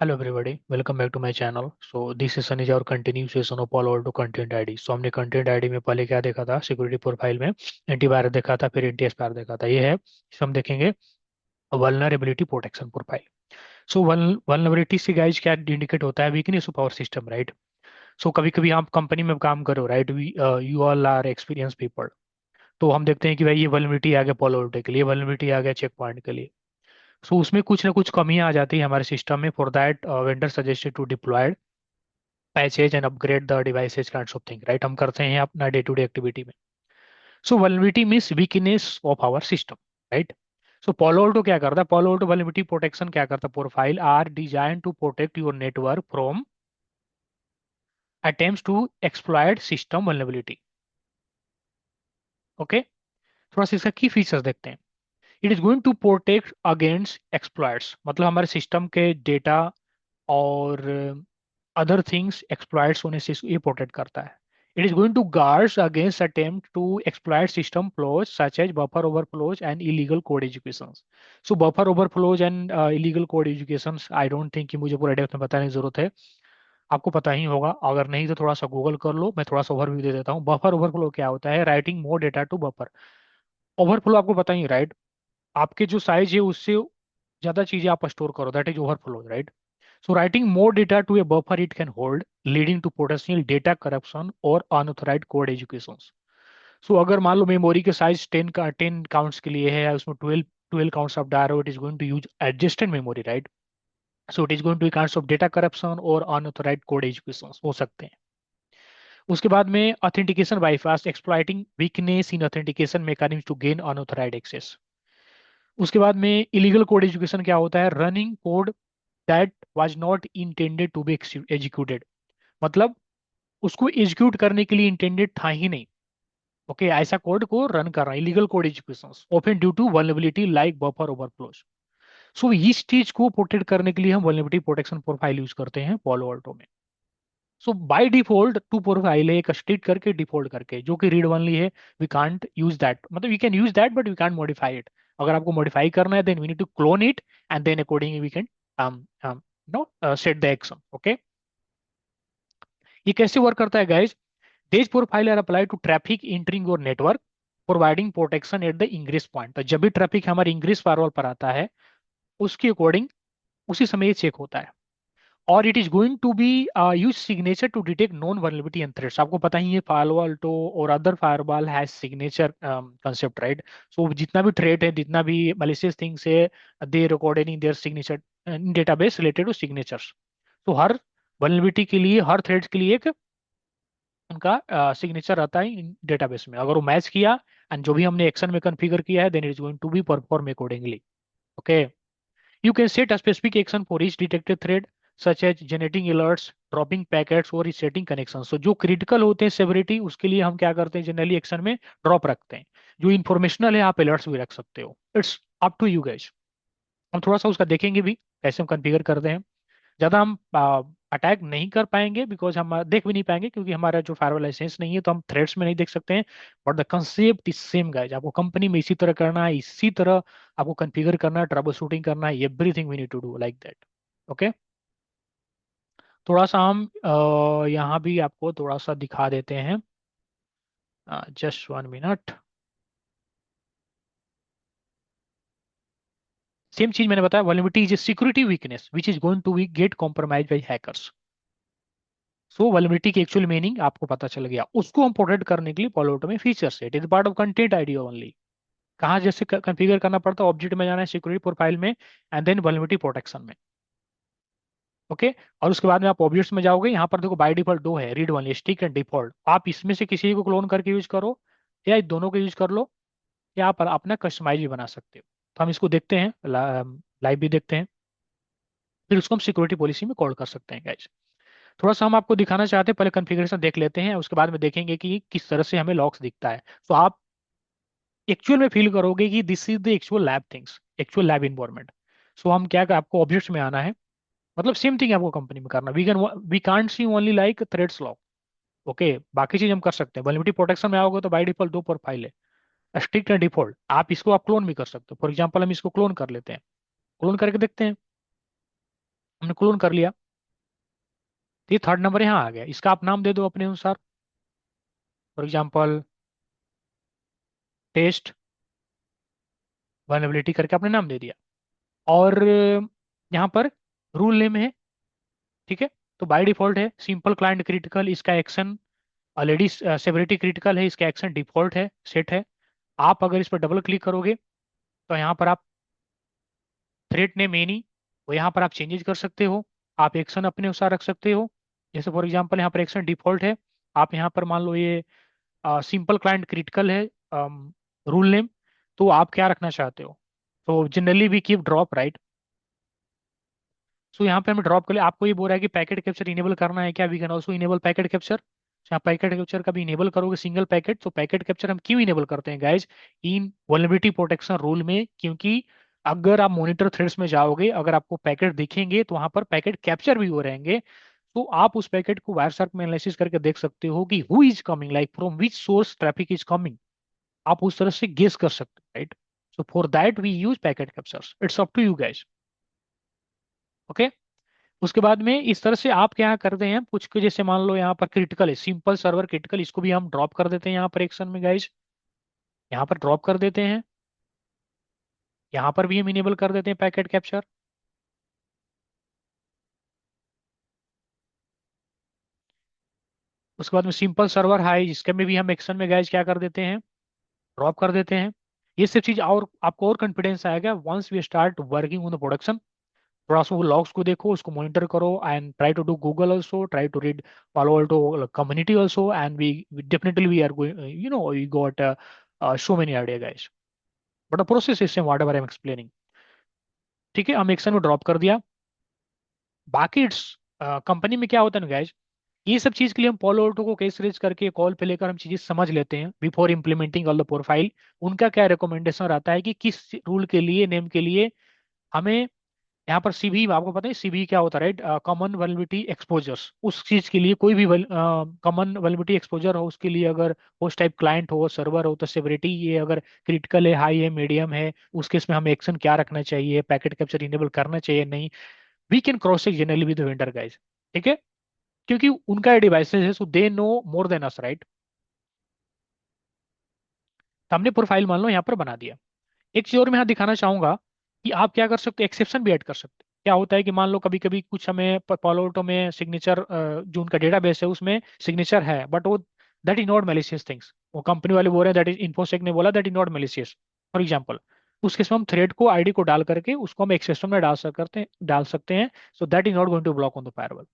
Hello everybody, welcome back to my channel. So this session is our continuation of all over to content ID. So हमने content ID में पहले क्या देखा था? Security profile में antivirus देखा था, फिर एंटी स्पायर देखा था। ये है, इसे हम देखेंगे vulnerability protection profile. So vulnerability से गाइज क्या इंडिकेट होता है? Weakness of our system, right? So कभी कभी आप कंपनी में काम करो, right? You all are experience people. तो हम देखते हैं कि भाई ये वल्नरेबिलिटी आ गया पॉलो के लिए, वल्नरेबिलिटी आ गया चेक पॉइंट के लिए। सो उसमें कुछ ना कुछ कमियां आ जाती है हमारे सिस्टम में। For that vendor suggested to deploy patches and upgrade the devices kinds of thing, right? हम करते हैं अपना डे टू डे एक्टिविटी में। So vulnerability means weakness of our system, right? So Palo Alto क्या करता है? Palo Alto vulnerability protection क्या करता है? Profile are design to protect your network from attempts to exploit system vulnerability. Okay, थोड़ा सा इसका की फीचर्स देखते हैं। It is going to protect against exploits, मतलब हमारे सिस्टम के डेटा और अदर थिंग्स एक्सप्लॉइट्स होने से ये प्रोटेक्ट करता है। It is going to guards against attempt to exploit system flaws such as buffer overflows and illegal code educations. So buffer overflows and illegal code educations, I don't think कि मुझे पूरा depth में बताने की जरूरत है, आपको पता ही होगा। अगर नहीं तो थोड़ा सा गूगल कर लो, मैं थोड़ा सा ओवरव्यू दे देता हूँ। बफर ओवरफ्लो क्या होता है? Writing more data to buffer. Overflow आपको पता ही, राइट? आपके जो साइज है उससे ज्यादा चीजें आप स्टोर करो, that is overflow, right? So writing more data to a buffer it can hold, leading to potential data corruption or unauthorized code executions. So अगर मान लो मेमोरी के साइज 10 काउंट्स के लिए है, उसमें 12 काउंट्स आप डाल रहे हो, it is going to use adjusted memory, right? So it is going to counts of data corruption और अनऑथोराइज्ड कोड एजुकेशन हो सकते हैं। उसके बाद में authentication bypass, exploiting weakness in authentication mechanism to gain unauthorized access. उसके बाद में इलीगल कोड एजुकेशन क्या होता है? Running code that was not intended to be executed, मतलब उसको एग्जीक्यूट करने के लिए इंटेंडेड था ही नहीं। ओके, ऐसा कोड को रन कर रहा है, illegal code execution open due to vulnerability like buffer overflows. So इस चीज को प्रोटेक्ट करने के लिए हम वल्नरेबिलिटी प्रोटेक्शन प्रोफाइल यूज करते हैं Palo Alto में। So by default two profile है, एक स्ट्रिक्ट करके डिफॉल्ट करके, जो कि रीड ओनली है। वी कांट यूज दैट, मतलब we can use that but we can't modify it. अगर आपको मॉडिफाई करना है then we need to clone it and then accordingly we can no set the action. Okay, ये कैसे work करता है guys? These profile are applied to traffic entering your network, providing protection at the ingress point। तो जब भी traffic हमारे ingress firewall पर आता है, उसके अकॉर्डिंग उसी समय ये चेक होता है। और it is going to be use signature to detect non vulnerability and threats. आपको पता ही है Palo Alto और other firewall has signature concept, right? So जितना भी थ्रेट है, जितना भी malicious थिंग्स है, they recorded in their signature in database related to signatures. तो हर वल्नरेबिलिटी के लिए, हर थ्रेड्स के लिए एक उनका सिग्नेचर रहता है इन डेटाबेस में। अगर वो मैच किया एंड जो भी हमने एक्शन में कॉन्फ़िगर किया है, then it is going to be perform accordingly. Okay, you can set a specific action for each detected thread, such as generating alerts, dropping packets और रीसेटिंग कनेक्शन। तो जो क्रिटिकल होते हैं सेवरिटी, उसके लिए हम क्या करते हैं? जनरली एक्शन में ड्रॉप रखते हैं। जो इन्फॉर्मेशनल है आप अलर्ट्स भी रख सकते हो। It's up to you guys. हम थोड़ा सा उसका देखेंगे भी, कैसे हम कॉन्फ़िगर करते हैं। ज्यादा हम अटैक नहीं कर पाएंगे बिकॉज हम देख भी नहीं पाएंगे, क्योंकि हमारा जो फायरवॉल लाइसेंस नहीं है, तो हम थ्रेड्स में नहीं देख सकते हैं। But the concept is same guys. आपको कंपनी में इसी तरह करना है, इसी तरह आपको कॉन्फ़िगर करना है, ट्रबल शूटिंग करना है, everything we need to do like that. Okay, थोड़ा सा हम यहाँ भी आपको थोड़ा सा दिखा देते हैं। Just 1 minute. सेम चीज मैंने बताया, vulnerability is a security weakness which is going to be get compromise by hackers. So vulnerability की एक्चुअल मीनिंग आपको पता चल गया। उसको हम प्रोटेक्ट करने के लिए Palo Alto में फीचर्स है। It is part of content ID only. कहाँ जैसे कॉन्फ़िगर करना पड़ता है? ऑब्जेक्ट में जाना है, सिक्योरिटी प्रोफाइल में, एंड देन वल्नरेबिलिटी प्रोटेक्शन में। ओके, और उसके बाद में आप ऑब्जेक्ट्स में जाओगे। यहाँ पर देखो बाय डिफॉल्ट दो है, read only, stick and default. आप इसमें से किसी को क्लोन करके यूज करो, या इन दोनों को यूज कर लो, या आप अपना कस्टमाइज भी बना सकते हो। तो हम इसको देखते हैं, लाइव भी देखते हैं, फिर उसको हम सिक्योरिटी पॉलिसी में कॉल कर सकते हैं गाइज। थोड़ा सा हम आपको दिखाना चाहते हैं, पहले कॉन्फ़िगरेशन देख लेते हैं, उसके बाद में देखेंगे कि किस तरह से हमें लॉक्स दिखता है। तो आप एक्चुअल में फील करोगे कि this is the actual lab things, actual lab environment. So हम क्या, आपको ऑब्जेक्ट्स में आना है, मतलब सेम थिंग आपको कंपनी में करना। We can't see only like threads lock. Okay, बाकी चीज हम कर सकते हैं। वल्नरेबिलिटी प्रोटेक्शन में आओगे तो बाय डिफॉल्ट दो प्रोफाइल है, स्ट्रिक्ट एंड डिफॉल्ट। आप इसको आप क्लोन भी कर सकते हो। फॉर एग्जाम्पल हम इसको क्लोन कर लेते हैं, क्लोन करके देखते हैं। हमने क्लोन कर लिया। तो ये थर्ड नंबर यहाँ आ गया, इसका आप नाम दे दो अपने अनुसार। फॉर एग्जाम्पल टेस्ट वल्नरेबिलिटी करके आपने नाम दे दिया। और यहाँ पर रूल नेम है, ठीक है। तो बाय डिफॉल्ट है सिंपल क्लाइंट क्रिटिकल, इसका एक्शन ऑलरेडी सेवरिटी क्रिटिकल है, इसका एक्शन डिफॉल्ट है, सेट है। आप अगर इस पर डबल क्लिक करोगे तो यहाँ पर आप थ्रेट नेम एनी, वो यहाँ पर आप चेंजेस कर सकते हो। आप एक्शन अपने अनुसार रख सकते हो। जैसे फॉर एग्जांपल यहाँ पर एक्शन डिफॉल्ट है, आप यहाँ पर मान लो ये सिंपल क्लाइंट क्रिटिकल है रूल नेम, तो आप क्या रखना चाहते हो। तो generally we keep drop right. So यहाँ पे हमें ड्रॉप के लिए आपको ये बोल रहा है कि पैकेट कैप्चर इनेबल करना है क्या, we can also enable packet capture. आप पैकेट कैप्चर का भी इनेबल करोगे सिंगल पैकेट। तो पैकेट कैप्चर हम क्यों इनेबल करते हैं guys in vulnerability protection rule में, क्योंकि अगर आप मॉनिटर थ्रेड्स में जाओगे, अगर आपको पैकेट दिखेंगे तो वहां पर पैकेट कैप्चर भी हो रहेंगे। तो आप उस पैकेट को वायरसार्क में एनालिसिस करके देख सकते हो कि who is coming, like from which source traffic is coming. आप उस तरह से गेस कर सकते हो right. So for that we use packet captures, it's up to you guys. Okay. उसके बाद में इस तरह से आप क्या करते हैं कुछ के, जैसे मान लो यहाँ पर क्रिटिकल है, सिंपल सर्वर क्रिटिकल, इसको भी हम ड्रॉप कर देते हैं यहाँ पर एक्शन में गाइज। यहाँ पर ड्रॉप कर देते हैं, यहाँ पर भी हम इनेबल कर देते हैं पैकेट कैप्चर। उसके बाद में सिंपल सर्वर हाई, इसके में भी हम एक्शन में गाइज क्या कर देते हैं, ड्रॉप कर देते हैं। ये सब चीज और आपको और कॉन्फिडेंस आएगा once we start working on the production. थोड़ा सा वो लॉग्स को देखो, उसको मॉनिटर करो and try to do Google also, try to read Palo Alto community also, and we definitely we are going, you know we got so many idea guys, but the process is same whatever I'm explaining। ठीक है, हम action में drop कर दिया। बाकी it's company में क्या होता है ना guys, ये सब चीज के लिए हम पॉलो ऑल्टो को केस रेज करके कॉल पे लेकर हम चीजें समझ लेते हैं before implementing all the profile. उनका क्या रिकमेंडेशन रहता है कि किस रूल के लिए, नेम के लिए हमें यहाँ पर सीवी, आपको पता है सीवी क्या होता है राइट, कॉमन वल्नरेबिलिटी एक्सपोजर्स। उस चीज के लिए कोई भी कॉमन वल्नरेबिलिटी एक्सपोजर हो, उसके लिए अगर होस्ट टाइप क्लाइंट हो, सर्वर हो, तो सेवरिटी ये अगर क्रिटिकल है, हाई है, मीडियम है, उस केस में हमें एक्शन क्या रखना चाहिए, पैकेट कैप्चर इनेबल करना चाहिए नहीं। We can cross check generally with vendor guys, ठीक है, क्योंकि उनका डिवाइसेस है, so they know more than us right. तो हमने प्रोफाइल मान लो यहाँ पर बना दिया। एक चीज और मैं यहाँ दिखाना चाहूंगा कि आप क्या कर सकते हो, एक्सेप्शन भी ऐड कर सकते हो। क्या होता है कि मान लो कभी कभी कुछ हमें पॉलोटो में सिग्नेचर, जो उनका डेटाबेस है उसमें सिग्नेचर है, बट वो that is not malicious things, वो कंपनी वाले बोल रहे हैं, दैट इज इन्फोसेक ने बोला that is not malicious for example. उस केस में हम थ्रेड को आईडी को डाल करके उसको हम एक्सेप्शन में डाल सकते हैं so that is not going to block on the firewall.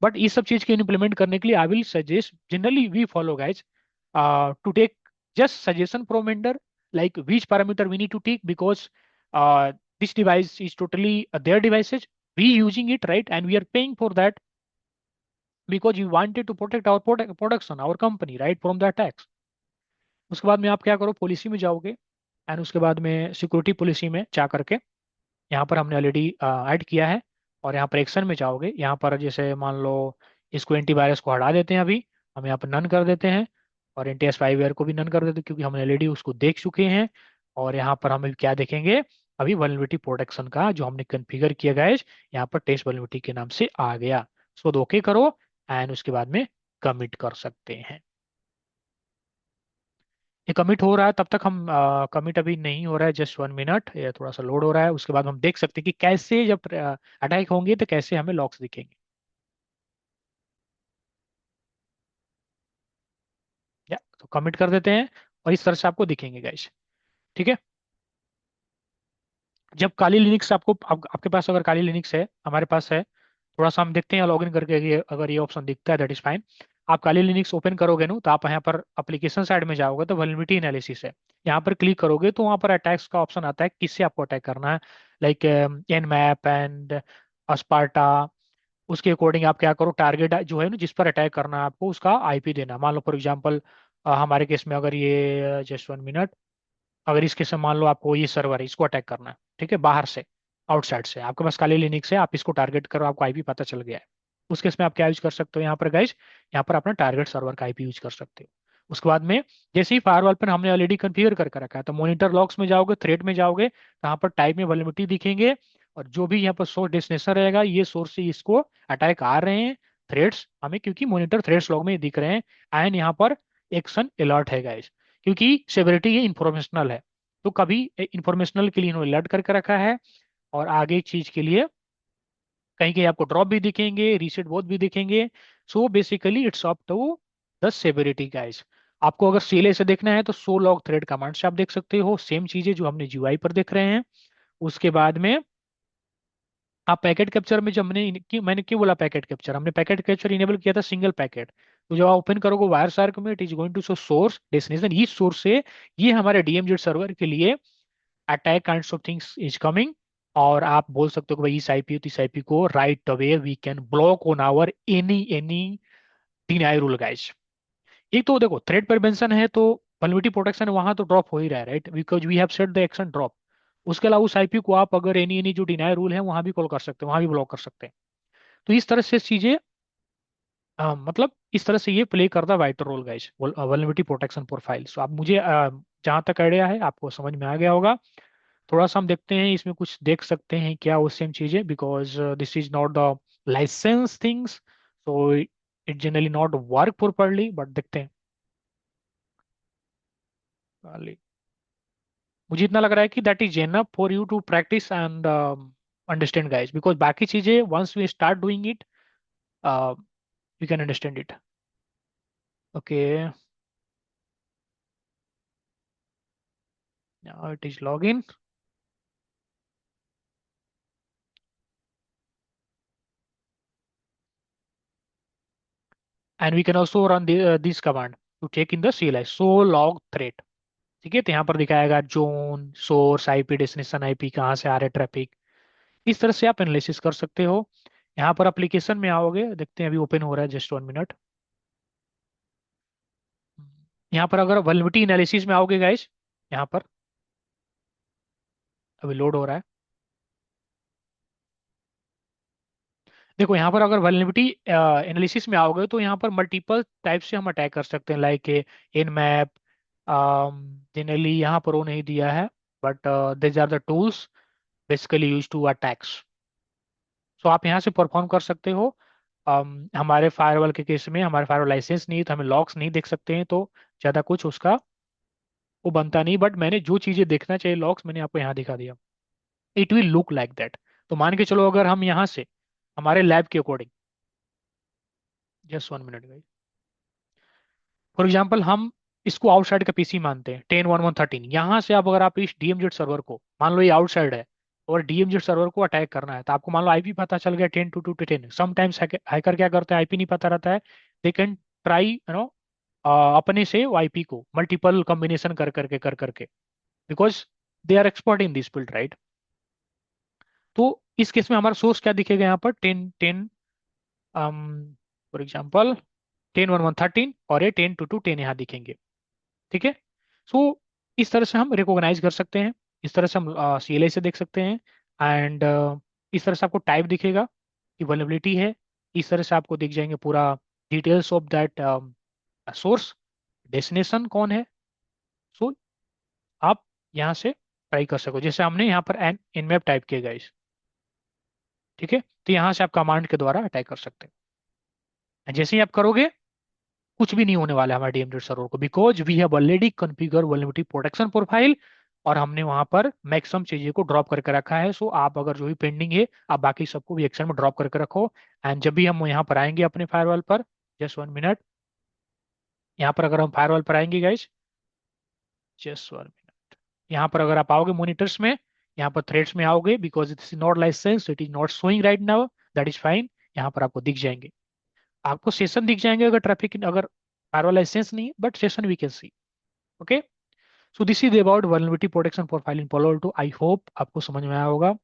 But इस सब चीज के इम्प्लीमेंट करने के लिए I will suggest, generally we follow guys to take just suggestion from vendor, like which parameter we need to take, because this device is totally their devices, we using it right, and we are paying for that because we wanted to protect our production, our company right from the attacks। उसके बाद में आप क्या करो, policy में जाओगे and उसके बाद में सिक्योरिटी पॉलिसी में जा करके, यहाँ पर हमने ऑलरेडी ऐड किया है, और यहाँ पर एक्शन में जाओगे, यहाँ पर जैसे मान लो इसको एंटीवायरस को हटा देते हैं अभी, हम यहाँ पर नन कर देते हैं, और एंटी स्पाईवेयर को भी नन कर देते हैं क्योंकि हम ऑलरेडी उसको देख चुके हैं। और यहाँ पर हम क्या देखेंगे, अभी वल्नरेबिलिटी प्रोटेक्शन का जो हमने कॉन्फ़िगर किया गया है, यहाँ पर टेस्ट वल्नरेबिलिटी के नाम से आ गया। उसको ओके करो एंड उसके बाद में कमिट कर सकते हैं। ये कमिट हो रहा है तब तक हम, कमिट अभी नहीं हो रहा है, जस्ट 1 मिनट, ये थोड़ा सा लोड हो रहा है। उसके बाद हम देख सकते हैं कि कैसे जब अटैक होंगे तो कैसे हमें लॉक्स दिखेंगे। या तो कमिट कर देते हैं और इस तरह से आपको दिखेंगे गाइस, ठीक है। जब काली लिनक्स आपके पास अगर काली लिनक्स है, हमारे पास है, थोड़ा सा हम देखते हैं लॉगिन करके, अगर ये ऑप्शन दिखता है दैट इज फाइन। आप काली लिनक्स ओपन करोगे ना, तो आप यहाँ पर एप्लीकेशन साइड में जाओगे तो वल्नरेबिलिटी एनालिसिस है, यहाँ पर क्लिक करोगे तो वहाँ पर अटैक्स का ऑप्शन आता है, किससे आपको अटैक करना है, लाइक एन मैप एंड अस्पार्टा। उसके अकॉर्डिंग आप क्या करो, टारगेट जो है ना जिस पर अटैक करना है आपको, उसका आईपी देना। मान लो फॉर एग्जांपल हमारे केस में, अगर ये जस्ट 1 मिनट, अगर इस केस में मान लो आपको ये सर्वर है, इसको अटैक करना है, ठीक है, बाहर से, आउटसाइड से, आपके पास काली लिनक्स है, आप इसको टारगेट करो, आपको आईपी पता चल गया है। उस केस में आप क्या यूज कर सकते हो यहाँ पर गाइज, यहाँ पर अपना टारगेट सर्वर का आईपी यूज कर सकते हो। उसके बाद में जैसे ही फायरवॉल पर हमने ऑलरेडी कॉन्फ़िगर करके रखा है, तो मॉनिटर लॉग्स में जाओगे, थ्रेड में जाओगे, तो यहाँ पर टाइप में वल्नरेबिलिटी दिखेंगे, और जो भी यहाँ पर सोर्स डेस्टिनेशन रहेगा, ये सोर्स से इसको अटैक आ रहे हैं थ्रेड्स हमें, क्योंकि मॉनिटर थ्रेड्स लॉग में दिख रहे हैं। एंड यहाँ पर एक्शन अलर्ट है गाइस, क्योंकि सेवरिटी ये इंफॉर्मेशनल है, तो कभी इंफॉर्मेशनल के लिए इन्होंने अलर्ट करके रखा है। और आगे चीज के लिए कहीं कहीं आपको ड्रॉप भी दिखेंगे, रीसेट बहुत भी दिखेंगे। So basically it's up to the severity guys. आपको अगर सीएलए से देखना है तो सो लॉग थ्रेड कमांड से आप देख सकते हो, सेम चीजें जो हमने जीयूआई पर देख रहे हैं। उसके बाद में आप पैकेट कैप्चर में, जब मैंने क्यों बोला पैकेट कैप्चर, हमने पैकेट कैप्चर इनेबल किया था सिंगल पैकेट। तो जब आप ओपन करोगे वायर सार्क में, it is going to show source destination, इस सोर्स से ये हमारे डीएमजेड सर्वर के लिए attack kinds of things is coming. और आप बोल सकते हो कि भाई इस आईपी तो इस आईपी को right away we can block on our any any deny rule guys. एक तो देखो थ्रेड प्रिवेंशन है तो वल्नरेबिलिटी प्रोटेक्शन वहां तो ड्रॉप हो ही रहा है, right, because we have set the action drop. उसके अलावा उस आईपी को आप अगर एनी एनी जो डिनाई रूल है वहां भी कॉल कर सकते हैं, वहां भी ब्लॉक कर सकते हैं। तो इस तरह से चीजें मतलब इस तरह से ये प्ले करता है vital role guys vulnerability protection profile. So आप मुझे जहां तक आइडिया है आपको समझ में आ गया होगा। थोड़ा सा हम देखते हैं इसमें कुछ देख सकते हैं क्या वो सेम चीजें, because this is not the license things, so it generally not work properly, but देखते हैं। खाली मुझे इतना लग रहा है कि that is enough for you to practice and understand guys, because बाकी चीजें once we start doing it we can understand it. Okay, now it is log in and we can also run this command to check in the CLI so log thread. ठीक है, तो यहाँ पर दिखाएगा zone, source IP, destination IP, कहाँ से आ रहे traffic. इस तरह से आप एनालिसिस कर सकते हो। यहाँ पर एप्लीकेशन में आओगे, देखते हैं अभी ओपन हो रहा है, जस्ट 1 मिनट। यहाँ पर अगर वल्नरेबिलिटी एनालिसिस में आओगे गाइस, यहाँ पर अभी लोड हो रहा है। देखो यहाँ पर अगर वल्नरेबिलिटी एनालिसिस में आओगे तो यहाँ पर मल्टीपल टाइप से हम अटैक कर सकते हैं, लाइक इन मैप। जनरली यहाँ पर वो नहीं दिया है, but this are the tools basically use to attacks. So आप यहाँ से परफॉर्म कर सकते हो। हमारे फायरवॉल के केस में हमारे फायरवॉल लाइसेंस नहीं है, तो हमें लॉक्स नहीं देख सकते हैं, तो ज़्यादा कुछ उसका वो बनता नहीं। बट मैंने जो चीज़ें देखना चाहिए लॉक्स मैंने आपको यहाँ दिखा दिया। It will look like that. तो मान के चलो अगर हम यहाँ से हमारे लैब के अकॉर्डिंग, जस्ट 1 मिनट भाई, फॉर एग्जाम्पल हम इसको आउटसाइड का पीसी मानते हैं 10.11.13, यहाँ से अब अगर आप इस डीएमजेड सर्वर को मान लो ये आउटसाइड है और डीएमजेड सर्वर को अटैक करना है, तो आपको मान लो आईपी पता चल गया 10.2.2.10। समटाइम्स हैकर क्या करते हैं, आईपी नहीं पता रहता है, दे कैन ट्राई अपने से आईपी को मल्टीपल कॉम्बिनेशन कर करके, because they are expert in this field, right. तो इस केस में हमारा सोर्स क्या दिखेगा यहाँ पर 10.10, फॉर एग्जाम्पल 10.11.13, और ये 10.2.2.10 यहाँ दिखेंगे। ठीक है। सो इस तरह से हम रिकॉग्नाइज कर सकते हैं, इस तरह से हम CLI से देख सकते हैं। एंड इस तरह से आपको टाइप दिखेगा कि वल्नरेबिलिटी है। इस तरह से आपको दिख जाएंगे पूरा details of that source, destination कौन है। सो आप यहाँ से ट्राई कर सको, जैसे हमने यहाँ पर एन इनमैप टाइप किया गाइस। ठीक है, तो यहाँ से आप कमांड के द्वारा अटैक कर सकते हैं। जैसे ही आप करोगे कुछ भी नहीं होने वाला है हमारे डीएमजेड सर्वर को, because we have already configure vulnerability protection profile, और हमने वहां पर मैक्सिमम चीजें को ड्रॉप करके रखा है। सो आप अगर जो भी पेंडिंग है आप बाकी सबको भी एक्शन में ड्रॉप करके रखो। एंड जब भी हम यहाँ पर आएंगे अपने फायरवॉल पर, जस्ट 1 मिनट, यहाँ पर अगर हम फायरवॉल पर आएंगे गाइज, जस्ट 1 मिनट, यहाँ पर अगर आप आओगे मॉनिटर्स में, यहाँ पर थ्रेड्स में आओगे, because it is not license, it is not showing right now, that is fine. यहाँ पर आपको दिख जाएंगे, आपको सेशन दिख जाएंगे, अगर ट्रैफिक अगर फायरवॉल लाइसेंस नहीं है, but session we can see. Okay, so this is about vulnerability protection profile in Palo Alto। I hope आपको समझ में आया होगा।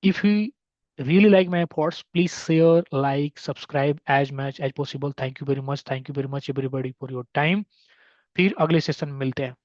If you really like my thoughts, please share, like, subscribe as much as possible. Thank you very much, thank you very much everybody for your time। फिर अगले session में मिलते हैं।